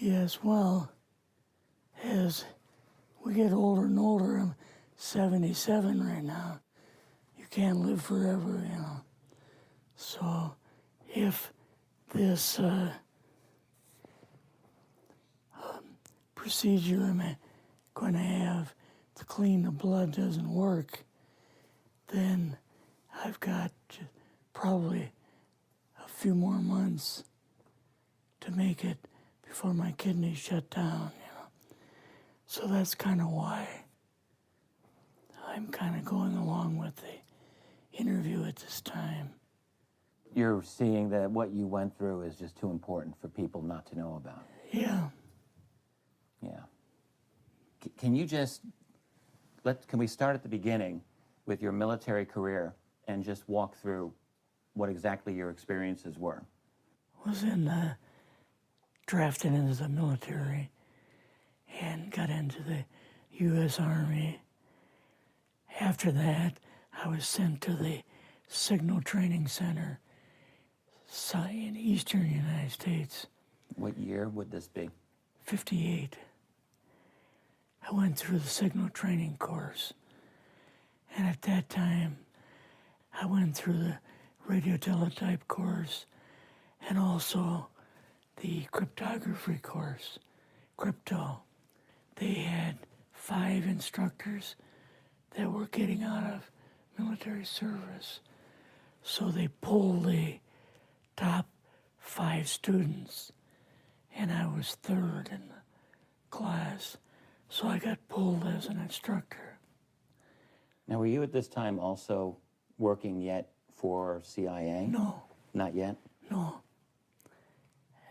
Yes, well, as we get older and older, I'm 77 right now. You can't live forever, you know. So if this procedure I'm going to have to clean the blood doesn't work, then I've got probably a few more months to make it before my kidneys shut down, you know. So that's kind of why I'm kind of going along with the interview at this time. You're seeing that what you went through is just too important for people not to know about. Yeah. Yeah. Can you just, can we start at the beginning with your military career and just walk through what exactly your experiences were? Was drafted into the military and got into the U.S. Army. After that, I was sent to the Signal Training Center in eastern United States. What year would this be? 58. I went through the signal training course. And at that time, I went through the radio teletype course and also the cryptography course, crypto. They had 5 instructors that were getting out of military service. So they pulled the top 5 students, and I was 3rd in the class. So I got pulled as an instructor. Now, were you at this time also working yet for CIA? No. Not yet? No.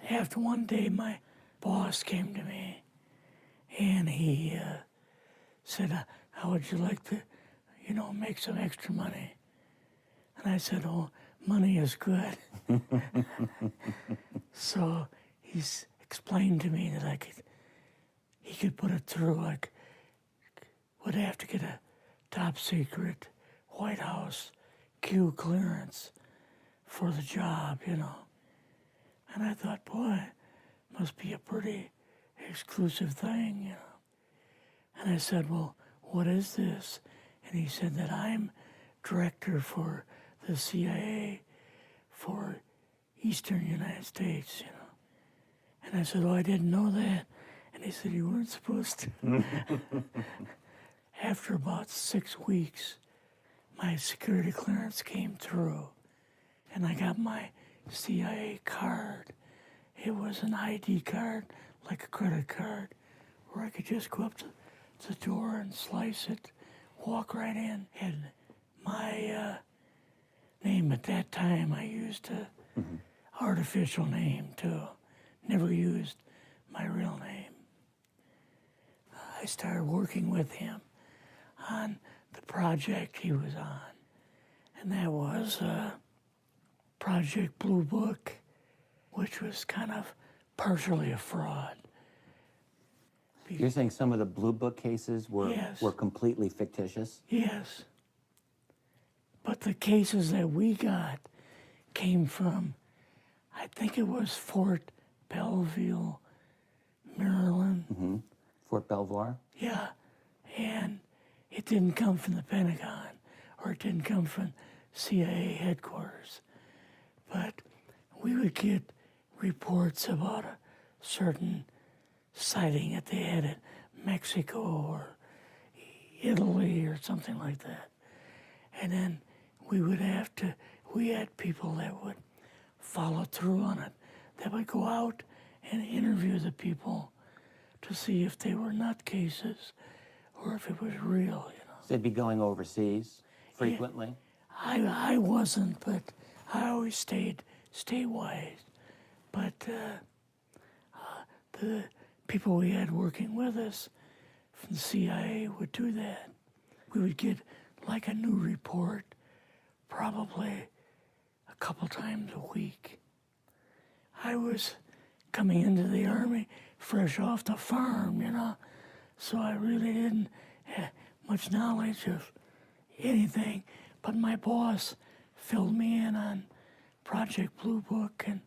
After one day, my boss came to me, and he said, how would you like to, make some extra money? And I said, oh, money is good. So he's explained to me that he could put it through, would have to get a top secret White House Q clearance for the job, And I thought, boy, must be a pretty exclusive thing, And I said, well, what is this? And he said that I'm director for the CIA for Eastern United States, And I said, oh, I didn't know that. And he said, you weren't supposed to. After about 6 weeks, my security clearance came through, and I got my CIA card. It was an ID card, like a credit card, where I could just go up to the door and slice it, walk right in. And my name at that time, I used an artificial name too. Never used my real name. I started working with him on the project he was on, and that was Project Blue Book, which was kind of partially a fraud. You're saying some of the Blue Book cases were completely fictitious? Yes. But the cases that we got came from, I think it was Fort Belvoir, Maryland. Fort Belvoir? Yeah. And it didn't come from the Pentagon, or it didn't come from CIA headquarters. But we would get reports about a certain sighting that they had in Mexico or Italy or something like that. And then we had people that would follow through on it, that would go out and interview the people to see if they were nutcases or if it was real, So they'd be going overseas frequently? Yeah, I wasn't, but I always stayed statewide. But the people we had working with us from the CIA would do that. We would get like a new report probably a couple times a week. I was coming into the Army fresh off the farm, so I really didn't have much knowledge of anything, but my boss filled me in on Project Blue Book and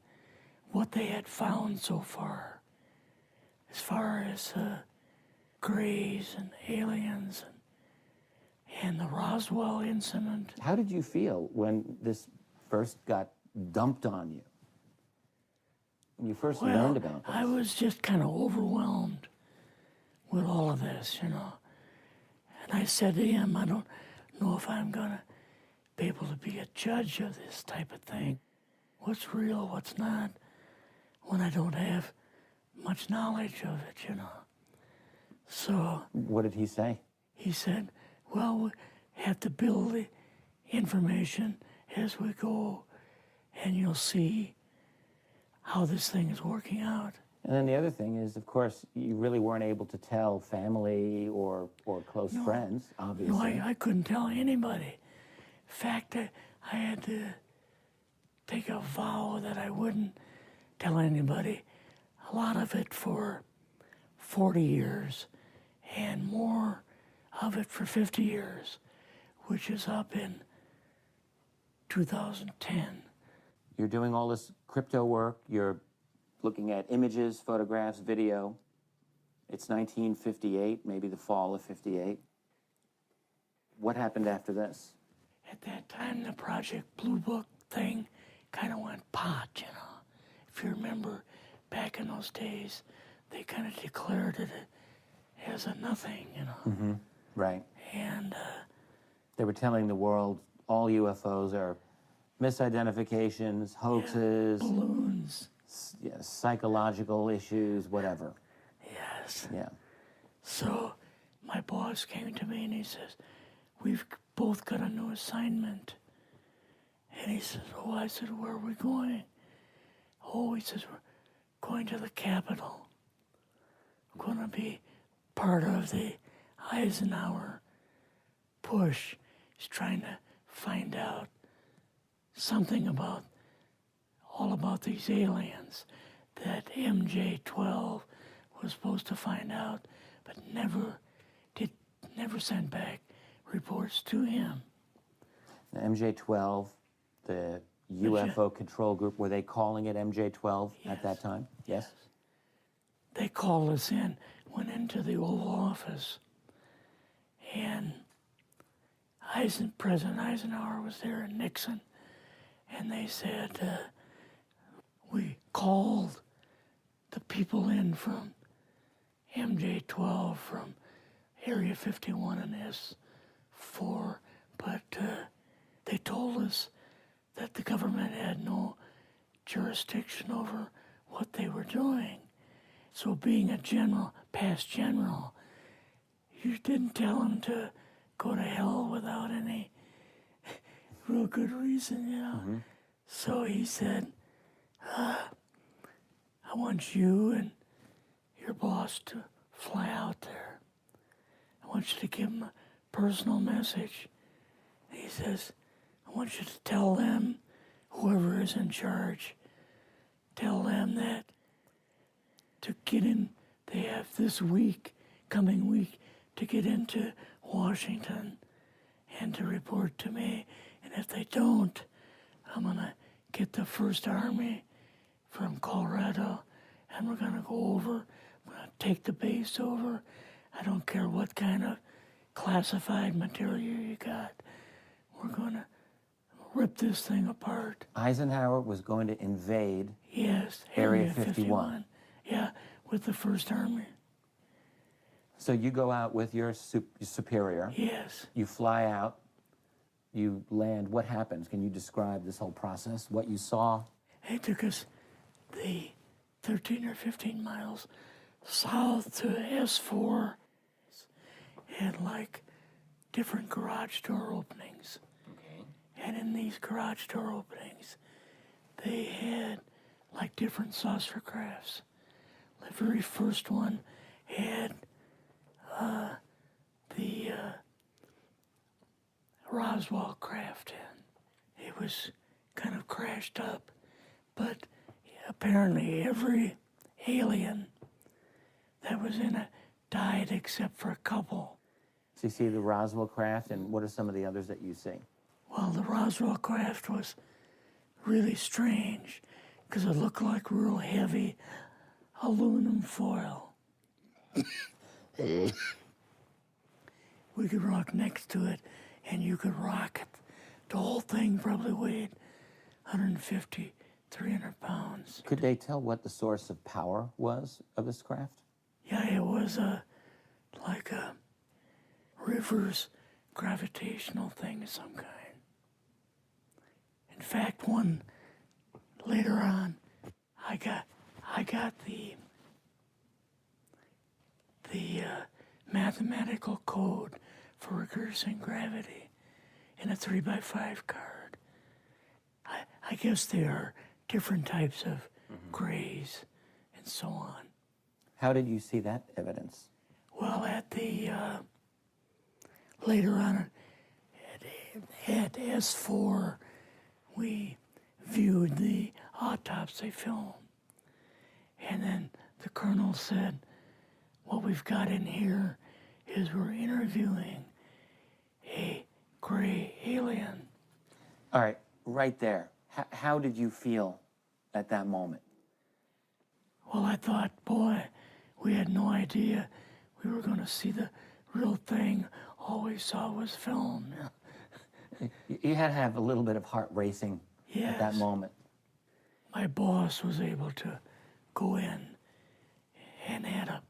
what they had found so far. as far as Greys and aliens and the Roswell incident. How did you feel when this first got dumped on you? When you first learned about this? I was just kind of overwhelmed with all of this, you know. And I said to him, I don't know if I'm going to be able to be a judge of this type of thing. What's real, what's not, when I don't have much knowledge of it, you know. So... What did he say? He said, well, we have to build the information as we go, and you'll see how this thing is working out. And then the other thing is, of course, you really weren't able to tell family or close friends, obviously. No, I couldn't tell anybody. In fact, I had to take a vow that I wouldn't tell anybody. A lot of it for 40 years, and more of it for 50 years, which is up in 2010. You're doing all this crypto work, you're looking at images, photographs, video. It's 1958, maybe the fall of 58. What happened after this? At that time, the Project Blue Book thing kind of went pot, you know. If you remember, back in those days, they kind of declared it as a nothing, you know. Mm-hmm. Right. And they were telling the world all UFOs are misidentifications, hoaxes, balloons, psychological issues, whatever. Yes. Yeah. So my boss came to me and he says, we've both got a new assignment. And he says, oh, I said, where are we going? Oh, he says, we're going to the Capitol. We're going to be part of the Eisenhower push. He's trying to find out something about, all about these aliens that MJ-12 was supposed to find out, but never sent back reports to him. The MJ-12, the UFO control group, were they calling it MJ-12 at that time? Yes. They called us in, went into the Oval Office, and President Eisenhower was there and Nixon, and they said, we called the people in from MJ-12 from Area 51 and S4, but they told us that the government had no jurisdiction over what they were doing. So being a general, past general, you didn't tell them to go to hell without any real good reason, you know. Mm-hmm. So he said, I want you and your boss to fly out there. I want you to give them a personal message. And he says, I want you to tell them, whoever is in charge, tell them that to get in, they have this week, coming week, to get into Washington and to report to me. And if they don't, I'm going to get the First Army from Colorado, and we're going to go over, we're going to take the base over. I don't care what kind of classified material you got. We're going to rip this thing apart. Eisenhower was going to invade Area 51. Yeah, with the First Army. So you go out with your superior. Yes. You fly out. You land. What happens? Can you describe this whole process, what you saw? They took us the 13 or 15 miles south to S4 and like different garage door openings. Okay. And in these garage door openings, they had like different saucer crafts. The very first one had the Roswell craft in. It was kind of crashed up, but apparently every alien that was in it died except for a couple. So you see the Roswell craft, and what are some of the others that you see? Well, the Roswell craft was really strange because it looked like real heavy aluminum foil. We could rock next to it, and you could rock it. The whole thing probably weighed 150, 300 pounds. Could they tell what the source of power was of this craft? Yeah, it was like a reverse gravitational thing of some kind. In fact, one later on, I got the mathematical code for reversing gravity in a 3x5 card. I guess there are different types of grays and so on. How did you see that evidence? Well, at the later on at S4, we viewed the autopsy film, and then the colonel said, "What we've got in here is we're interviewing a gray alien." All right, right there. How did you feel at that moment? Well, I thought, boy, we had no idea we were going to see the real thing. All we saw was film. You had to have a little bit of heart racing at that Yes. moment. My boss was able to go in and had a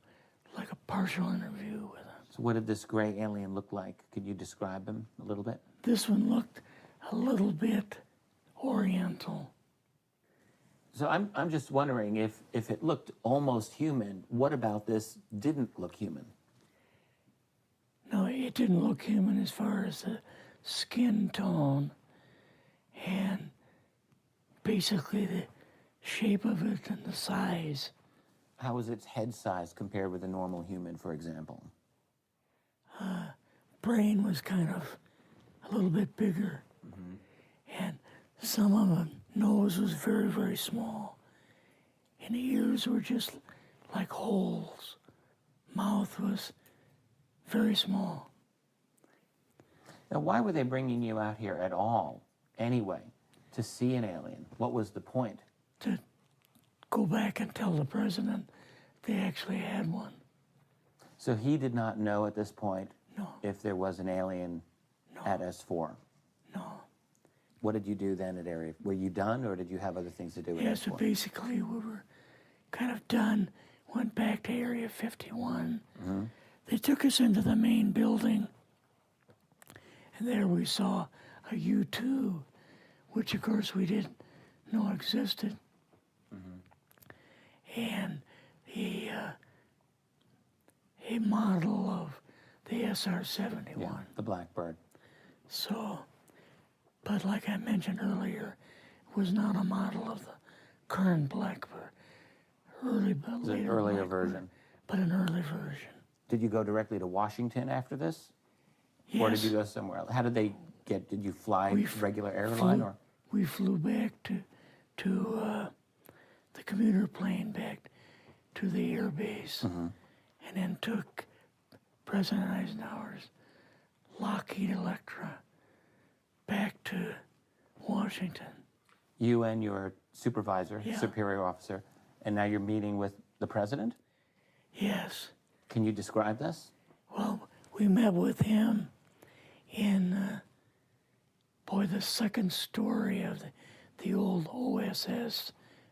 partial interview with him. So what did this gray alien look like? Could you describe him a little bit? This one looked a little bit oriental. So I'm just wondering if it looked almost human, what about this didn't look human? No, it didn't look human as far as the skin tone and basically the shape of it and the size. How was its head size compared with a normal human, for example? Brain was kind of a little bit bigger. And some of the nose was very, very small. And the ears were just like holes. Mouth was very small. Now, why were they bringing you out here at all, anyway, to see an alien? What was the point? To go back and tell the president they actually had one. So he did not know at this point No, if there was an alien at S4. no. What did you do then at Area? Were you done, or did you have other things to do with Yeah, so S4? basically we were kind of done, went back to Area 51. They took us into the main building, and there we saw a U-2, which of course we didn't know existed. And a model of the SR-71. Yeah, the Blackbird. So, but like I mentioned earlier, it was not a model of the current Blackbird, It's an earlier version. but an early version. Did you go directly to Washington after this? Yes. Or did you go somewhere else? How did they get, did you fly regular airline or? We flew back to the commuter plane back to the air base, and then took President Eisenhower's Lockheed Electra back to Washington. You and your supervisor, Yeah. superior officer, and now you're meeting with the president? Yes. Can you describe this? Well, we met with him in, the second story of the old OSS